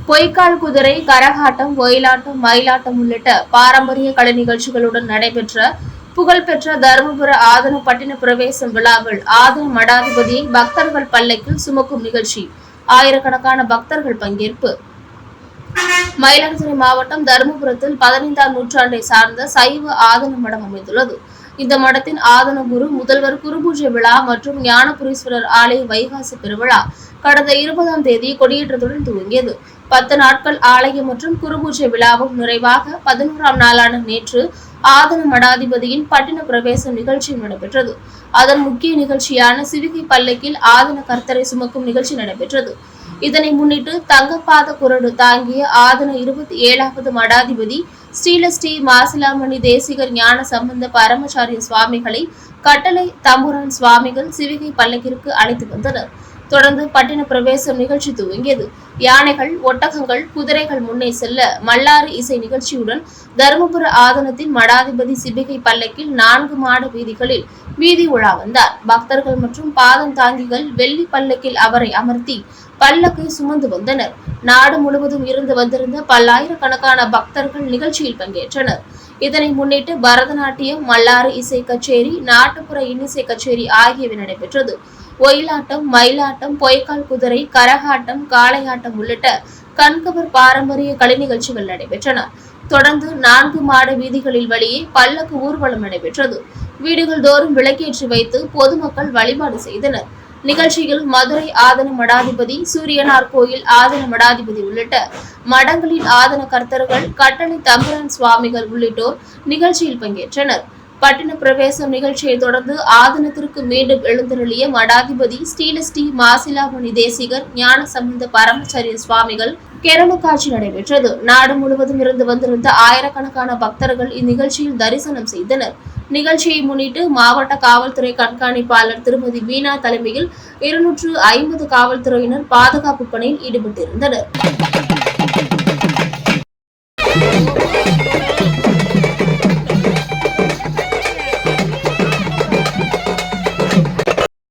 பொய்க்கால் குதிரை, கரகாட்டம், ஒயிலாட்டம், மயிலாட்டம் உள்ளிட்ட பாரம்பரிய கலை நிகழ்ச்சிகளுடன் நடைபெற்ற புகழ்பெற்ற தருமபுர ஆதன பட்டின பிரவேசம் விழாவில் ஆதன மடாதிபதியை பக்தர்கள் பல்லக்கில் சுமக்கும் நிகழ்ச்சி. ஆயிரக்கணக்கான பக்தர்கள் பங்கேற்பு. மயிலாடுதுறை மாவட்டம் தருமபுரத்தில் 15ஆம் நூற்றாண்டை சார்ந்த சைவ ஆதன மடம் அமைந்துள்ளது. இந்த மடத்தின் ஆதன குரு முதல்வர் குருபூஜை விழா மற்றும் ஞானபுரீஸ்வரர் ஆலய வைகாசி பெருவிழா கடந்த 20ஆம் தேதி கொடியேற்றத்துடன் துவங்கியது. 10 நாட்கள் ஆலய மற்றும் குருபூஜை விழாவும் நிறைவாக 11ஆம் நாளான நேற்று ஆதன மடாதிபதியின் பட்டின பிரவேசம் நிகழ்ச்சியும் நடைபெற்றது. அதன் முக்கிய நிகழ்ச்சியான சிவிகை பல்லக்கில் ஆதன கர்த்தரை சுமக்கும் நிகழ்ச்சி நடைபெற்றது. இதனை முன்னிட்டு தங்கப்பாத குரடு தாங்கிய ஆதன 27வது மடாதிபதி ஸ்ரீலஸ்ரீ மாசிலாமணி தேசிகர் ஞான சம்பந்த பரமச்சாரிய சுவாமிகளை கட்டளை தம்புரான் சுவாமிகள் சிவிகை பல்லக்கிற்கு அழைத்து வந்தனர். தொடர்ந்து பட்டின பிரவேசம் நிகழ்ச்சி துவங்கியது. யானைகள், ஒட்டகங்கள், குதிரைகள் முன்னே செல்ல மல்லாறு இசை நிகழ்ச்சியுடன் தருமபுர ஆதனத்தின் மடாதிபதி சிவிகை பல்லக்கில் 4 மாட வீதிகளில் வீதி உலா வந்தார். பக்தர்கள் மற்றும் பாதம் தாங்கிகள் வெள்ளி பல்லக்கில் அவரை அமர்த்தி பல்லக்கை சுமந்து வந்தனர். நாடு முழுவதும் இருந்து வந்திருந்த பல்லாயிரக்கணக்கான பக்தர்கள் நிகழ்ச்சியில் பங்கேற்றனர். இதனை முன்னிட்டு பரதநாட்டியம், மல்லாறு இசை கச்சேரி, நாட்டுப்புற இன்னிசை கச்சேரி ஆகியவை நடைபெற்றது. ஒயிலாட்டம், மயிலாட்டம், பொய்க்கால் குதிரை, கரகாட்டம், காளையாட்டம் உள்ளிட்ட கண்கவர் பாரம்பரிய கலை நிகழ்ச்சிகள் நடைபெற்றன. தொடர்ந்து 4 மாட வீதிகளில் வழியே பல்லக்கு ஊர்வலம் நடைபெற்றது. வீடுகள் தோறும் விளக்கேற்றி வைத்து பொதுமக்கள் வழிபாடு செய்தனர். நிகழ்ச்சியில் மதுரை ஆதன மடாதிபதி, சூரியனார் கோயில் ஆதன மடாதிபதி உள்ளிட்ட மடங்களின் ஆதன கர்த்தர்கள், கட்டளை தம்புரான் சுவாமிகள் உள்ளிட்டோர் நிகழ்ச்சியில் பங்கேற்றனர். பட்டின பிரவேசம் நிகழ்ச்சியை தொடர்ந்து ஆதனத்திற்கு மீண்டும் எழுந்தருளிய மடாதிபதி ஸ்ரீலஸ்ரீ மாசிலாமணி தேசிகர் ஞான சம்பந்த பரமச்சாரிய சுவாமிகள் கெரம காட்சி நடைபெற்றது. நாடு முழுவதும் இருந்து வந்திருந்த ஆயிரக்கணக்கான பக்தர்கள் இந்நிகழ்ச்சியில் தரிசனம் செய்தனர். நிகழ்ச்சியை முன்னிட்டு மாவட்ட காவல்துறை கண்காணிப்பாளர் திருமதி வீணா தலைமையில் 250 காவல்துறையினர் பாதுகாப்பு பணியில் ஈடுபட்டிருந்தனர்.